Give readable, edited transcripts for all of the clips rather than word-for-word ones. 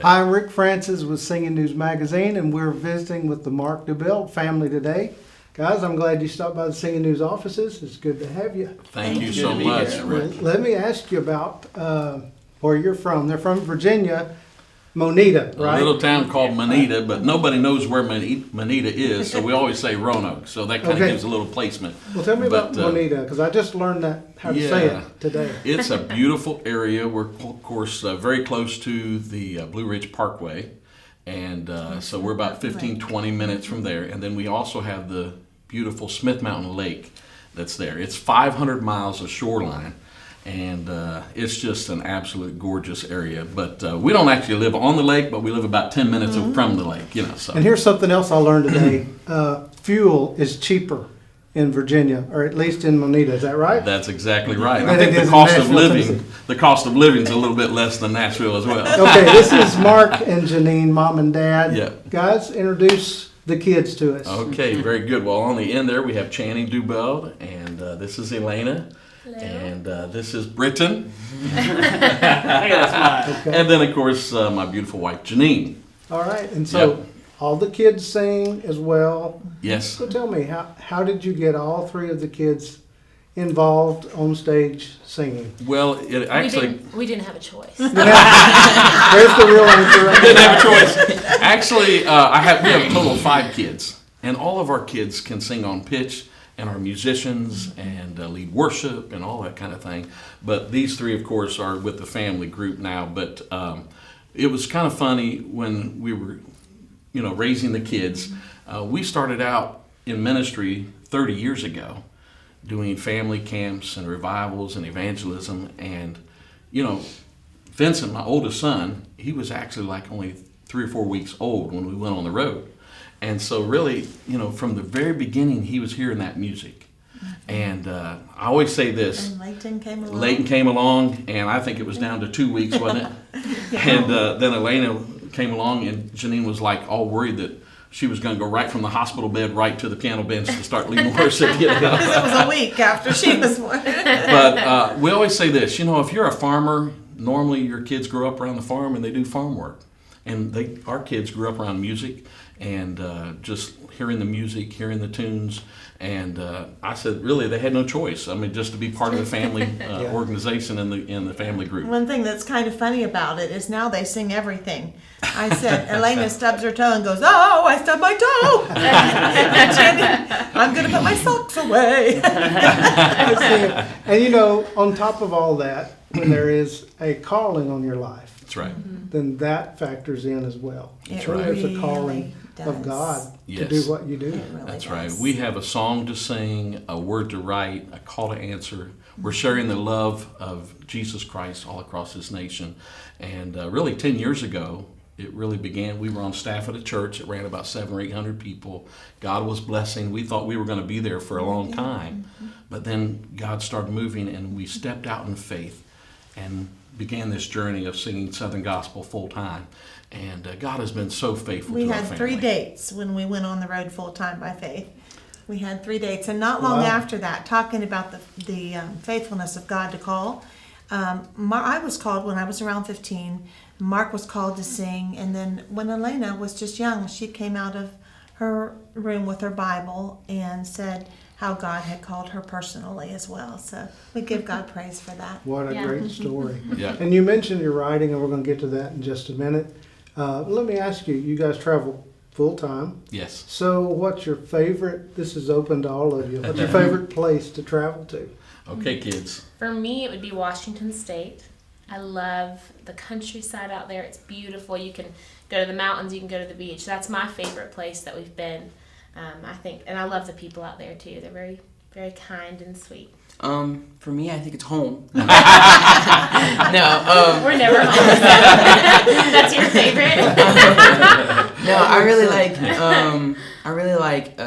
Hi, I'm Rick Francis with Singing News Magazine, and we're visiting with the Mark Dubbeld family today. Guys, I'm glad you stopped by the Singing News offices. It's good to have you. Thank you so much, Rick. Let me ask you about where you're from. They're from Virginia, Moneta, right? A little town called Moneta, but nobody knows where Moneta is, so we always say Roanoke. So that kind of gives a little placement. Well, tell me about Moneta, because I just learned how to say it today. It's a beautiful area. We're, of course, very close to the Blue Ridge Parkway. And so we're about 15, 20 minutes from there. And then we also have the beautiful Smith Mountain Lake that's there. It's 500 miles of shoreline. And it's just an absolute gorgeous area. But we don't actually live on the lake, but we live about 10 minutes from the lake, So. And here's something else I learned today. Fuel is cheaper in Virginia, or at least in Moneta. Is that right? That's exactly right. I think the cost of living is a little bit less than Nashville as well. Okay, this is Mark and Janine, mom and dad. Yeah. Guys, introduce the kids to us. Okay, very good. Well, on the end there we have Channing Dubbeld, and this is Elena. Hello. And this is Britton. Okay. And then, of course, my beautiful wife, Janine. All right, and so all the kids sing as well. Yes. So tell me, how did you get all three of the kids involved on stage singing? Well, it actually... We didn't have a choice. There's the real answer right didn't there. have a choice. Actually, we have a total of 5 kids. And all of our kids can sing on pitch, and are musicians and lead worship and all that kind of thing. But these 3, of course, are with the family group now. But it was kind of funny when we were, raising the kids. We started out in ministry 30 years ago, doing family camps and revivals and evangelism. And, Vincent, my oldest son, he was actually like only 3 or 4 weeks old when we went on the road. And so really, from the very beginning, he was hearing that music. And I always say this. And Leighton came along, and I think it was down to 2 weeks, wasn't it? And then Elena came along, and Janine was like all worried that she was going to go right from the hospital bed right to the piano bench to start leading worship. Because it was a week after she was born. But we always say this, if you're a farmer, normally your kids grow up around the farm and they do farm work. And our kids grew up around music and just hearing the music, hearing the tunes. And I said, really, they had no choice. I mean, just to be part of the family organization in the family group. One thing that's kind of funny about it is now they sing everything. I said, Elena stubs her toe and goes, "Oh, I stubbed my toe." I'm going to put my socks away. And on top of all that, when there is a calling on your life, that's right. then that factors in as well. It So there's a calling does. of God to Yes. do what you do. It really That's does. right. We have a song to sing, a word to write, a call to answer. We're sharing the love of Jesus Christ all across this nation. And really 10 years ago, it really began. We were on staff at a church. It ran about 700 or 800 people. God was blessing. We thought we were going to be there for a long time. But then God started moving, and we stepped out in faith and began this journey of singing Southern Gospel full time. And God has been so faithful to our family. We had 3 dates when we went on the road full time by faith. We had 3 dates, and not long after that, talking about the faithfulness of God to call. I was called when I was around 15. Mark was called to sing, and then when Elena was just young, she came out of her room with her Bible and said how God had called her personally as well. So we give God praise for that. What a great story. Yeah. And you mentioned your writing, and we're going to get to that in just a minute. Let me ask you, you guys travel full time. Yes. So what's your favorite, this is open to all of you, what's your favorite place to travel to? Okay, kids. For me, it would be Washington State. I love the countryside out there. It's beautiful. You can go to the mountains. You can go to the beach. That's my favorite place that we've been. I think, and I love the people out there too. They're very, very kind and sweet. For me, I think it's home. No, We're never home. That's your favorite. no, I really like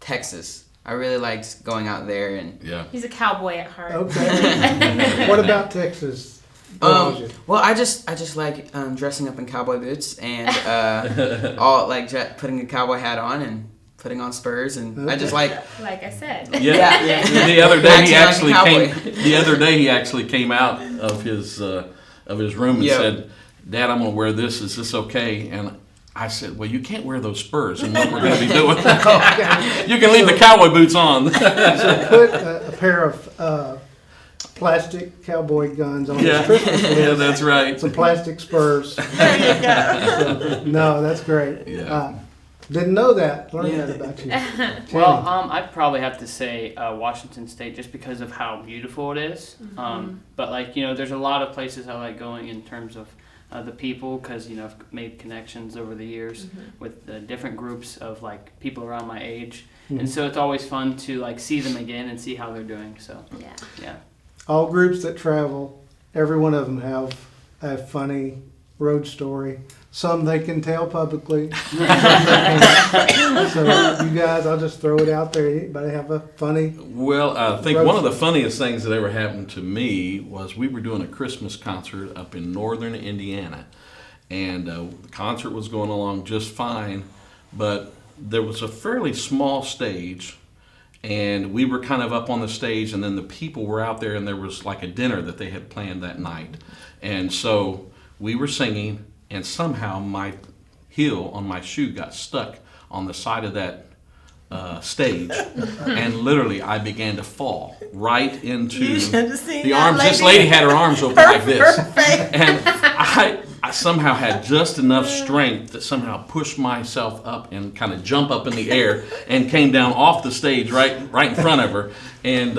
Texas. I really liked going out there and. Yeah. He's a cowboy at heart. Okay. What about Texas? Well, I just like dressing up in cowboy boots and all putting a cowboy hat on and putting on spurs, and I just like. Like I said. Yeah. The other day he actually came out of his room and said, Dad, I'm going to wear this. Is this okay? And I said, well, you can't wear those spurs and what we're going to be doing. You can leave the cowboy boots on. So put a pair of plastic cowboy guns on his Christmas list. Yeah, that's right. Some plastic spurs. There you go. So, no, that's great. Yeah. Didn't know that. Learned that about you. Well, I'd probably have to say Washington State just because of how beautiful it is. But like, there's a lot of places I like going in terms of the people, because I've made connections over the years with the different groups of like people around my age, and so it's always fun to like see them again and see how they're doing. So yeah. All groups that travel, every one of them have a funny road story. Some they can tell publicly. Some they can't. So you guys, I'll just throw it out there. Anybody have a funny? Well, I think one of the funniest things that ever happened to me was we were doing a Christmas concert up in northern Indiana, and the concert was going along just fine, but there was a fairly small stage, and we were kind of up on the stage, and then the people were out there, and there was like a dinner that they had planned that night, and so we were singing, and somehow my heel on my shoe got stuck on the side of that stage, and literally I began to fall right into You should have seen the that arms. This lady. lady had her arms open like this, Her face. and I somehow had just enough strength that somehow pushed myself up and kind of jump up in the air and came down off the stage right in front of her. And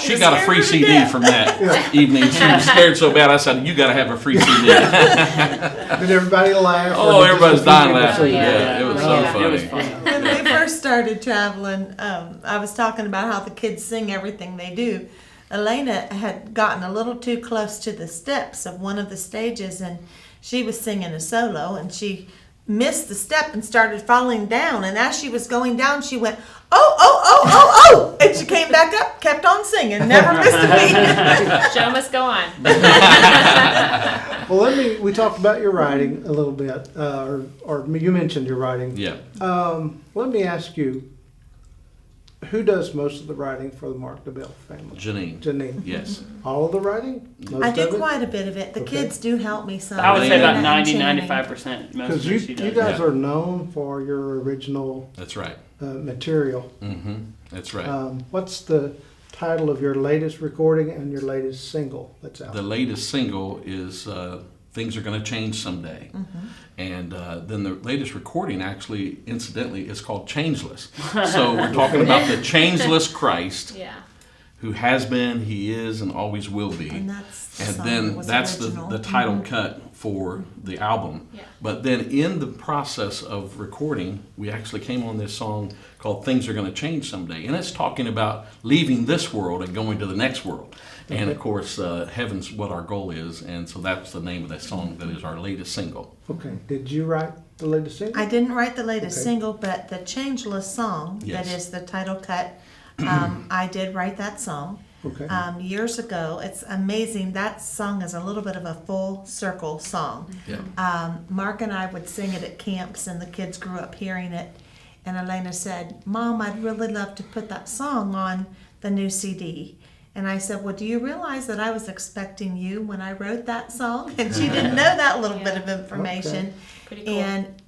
she got a free CD from that evening. She was scared so bad, I said, you got to have a free CD. Did everybody laugh? Oh, everybody's dying laughing. laughing. Yeah, it was so It was funny. fun. When we first started traveling, I was talking about how the kids sing everything they do. Elena had gotten a little too close to the steps of one of the stages, and she was singing a solo, and she missed the step and started falling down. And as she was going down, she went, oh, oh, oh, oh, oh. And she came back up, kept on singing, never missed a beat. Show must go on. Well, we talked about your writing a little bit, or you mentioned your writing. Yeah. Let me ask you, who does most of the writing for the Mark Dubbeld family? Janine. Janine. Yes. All of the writing? Most I do of it? quite a bit of it. The Okay. kids do help me some. I would say about And 90, Janine. 95% most Because of it she does. you guys Yeah. are known for your original That's right. material. That's right. What's the title of your latest recording and your latest single that's out? The latest single is Things Are Going to Change Someday. And then the latest recording, actually, incidentally, is called Changeless. So we're talking about the changeless Christ, Yeah. who has been, he is, and always will be. And that's the And song then that was that's original. the title cut for the album. Yeah. But then in the process of recording, we actually came on this song called Things Are Going to Change Someday. And it's talking about leaving this world and going to the next world. And of course, heaven's what our goal is. And so that's the name of that song that is our latest single. Okay. Did you write the latest single? I didn't write the latest Okay. single, but the Changeless song, Yes. that is the title cut, I did write that song. Okay. Years ago. It's amazing. That song is a little bit of a full circle song. Yeah. Mark and I would sing it at camps, and the kids grew up hearing it. And Elena said, Mom, I'd really love to put that song on the new CD. And I said, well, do you realize that I was expecting you when I wrote that song? And she didn't know that little bit of information. Okay. Pretty cool. And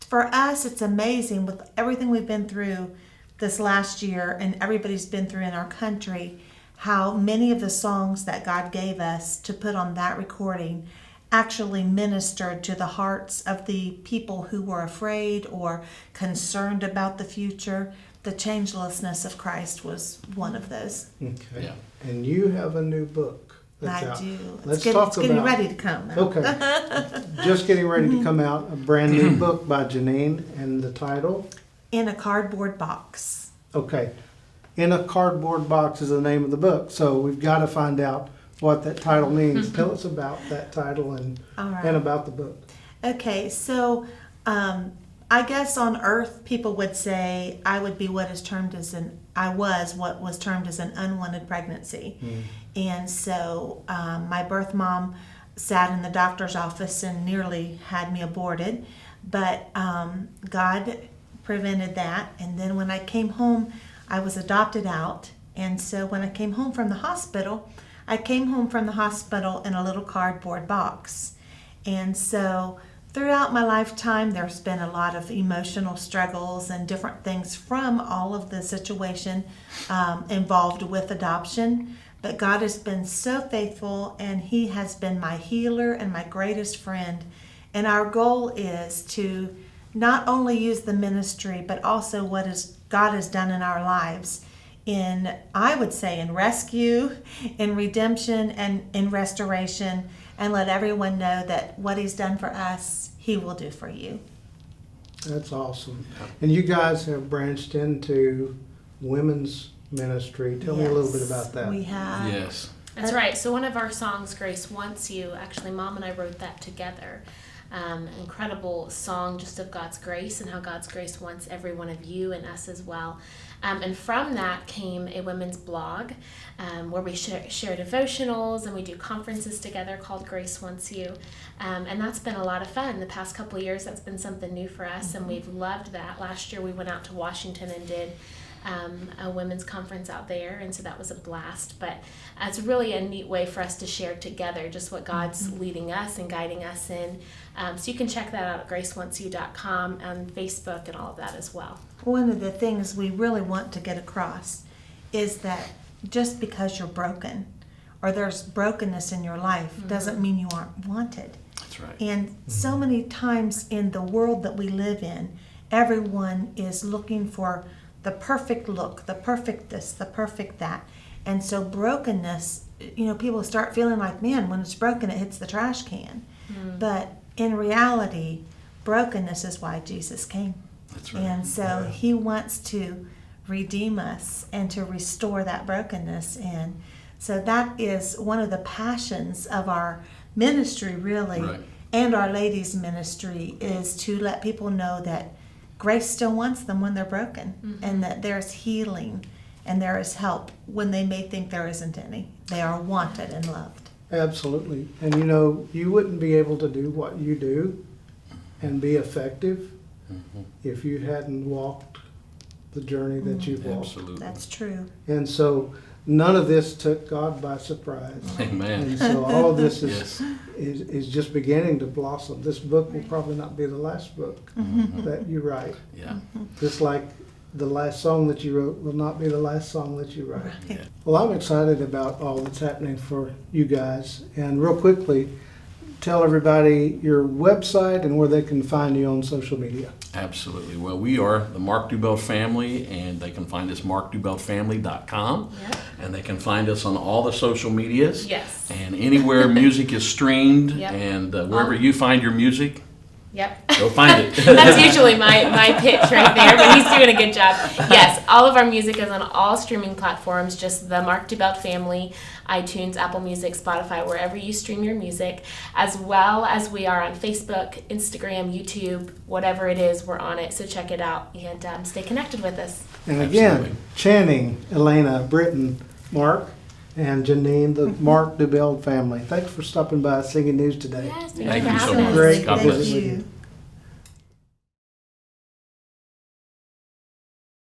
for us, it's amazing with everything we've been through this last year and everybody's been through in our country, how many of the songs that God gave us to put on that recording actually ministered to the hearts of the people who were afraid or concerned about the future. The changelessness of Christ was one of those. Okay. Yeah. And you have a new book that's I out. do. Let's It's talk getting about. ready to come now. Okay. Just getting ready to come out, a brand new book by Janine, and the title. In a cardboard box. Okay. In a Cardboard Box is the name of the book. So we've got to find out what that title means. Tell us about that title and All right. and about the book. Okay, so I guess on earth people would say I would be what was termed as an unwanted pregnancy. And so my birth mom sat in the doctor's office and nearly had me aborted, but God prevented that. And then when I came home, I was adopted out. And so when I came home from the hospital, I came home from the hospital in a little cardboard box. And so throughout my lifetime, there's been a lot of emotional struggles and different things from all of the situation involved with adoption. But God has been so faithful, and He has been my healer and my greatest friend. And our goal is to not only use the ministry, but also what God has done in our lives in, I would say, in rescue, in redemption, and in restoration, and let everyone know that what He's done for us, He will do for you. That's awesome. And you guys have branched into women's ministry. Tell me a little bit about that. We have. Yes. That's right. So one of our songs, Grace Wants You, actually Mom and I wrote that together. Incredible song just of God's grace and how God's grace wants every one of you and us as well. And from that came a women's blog where we share devotionals, and we do conferences together called Grace Wants You. And that's been a lot of fun. The past couple of years, that's been something new for us, and we've loved that. Last year, we went out to Washington and did a women's conference out there, and so that was a blast. But it's really a neat way for us to share together just what God's leading us and guiding us in. So you can check that out at gracewantsyou.com and Facebook and all of that as well. One of the things we really want to get across is that just because you're broken or there's brokenness in your life doesn't mean you aren't wanted. That's right. And so many times in the world that we live in, everyone is looking for the perfect look, the perfect this, the perfect that. And so brokenness, people start feeling like, man, when it's broken, it hits the trash can. But in reality, brokenness is why Jesus came. That's right. And so He wants to redeem us and to restore that brokenness. And so that is one of the passions of our ministry, really, Right. and our ladies' ministry, is to let people know that grace still wants them when they're broken, and that there's healing and there is help when they may think there isn't any. They are wanted and loved. Absolutely. And you wouldn't be able to do what you do and be effective if you hadn't walked the journey that you've walked. Absolutely. That's true. And so none of this took God by surprise. Amen. And so all of this Yes. is just beginning to blossom. This book will probably not be the last book that you write. Yeah. Just like the last song that you wrote will not be the last song that you write. Yeah. Well, I'm excited about all that's happening for you guys. And real quickly, tell everybody your website and where they can find you on social media. Absolutely. Well, we are the Mark Dubbeld Family, and they can find us markdubbeldfamily.com. Yep. And they can find us on all the social medias. Yes. And anywhere music is streamed, Yep. and wherever you find your music, Yep. go find it. That's usually my pitch right there, but he's doing a good job. Yes, all of our music is on all streaming platforms, just the Mark Dubbeld Family, iTunes, Apple Music, Spotify, wherever you stream your music, as well as we are on Facebook, Instagram, YouTube, whatever it is, we're on it. So check it out and stay connected with us. And again, Absolutely. Channing, Elena, Britton, Mark, and Janine, the Mark Dubbeld family. Thanks for stopping by Singing News today. Yes, Thank for you so having much. us. Great God to bless. visit with you. you.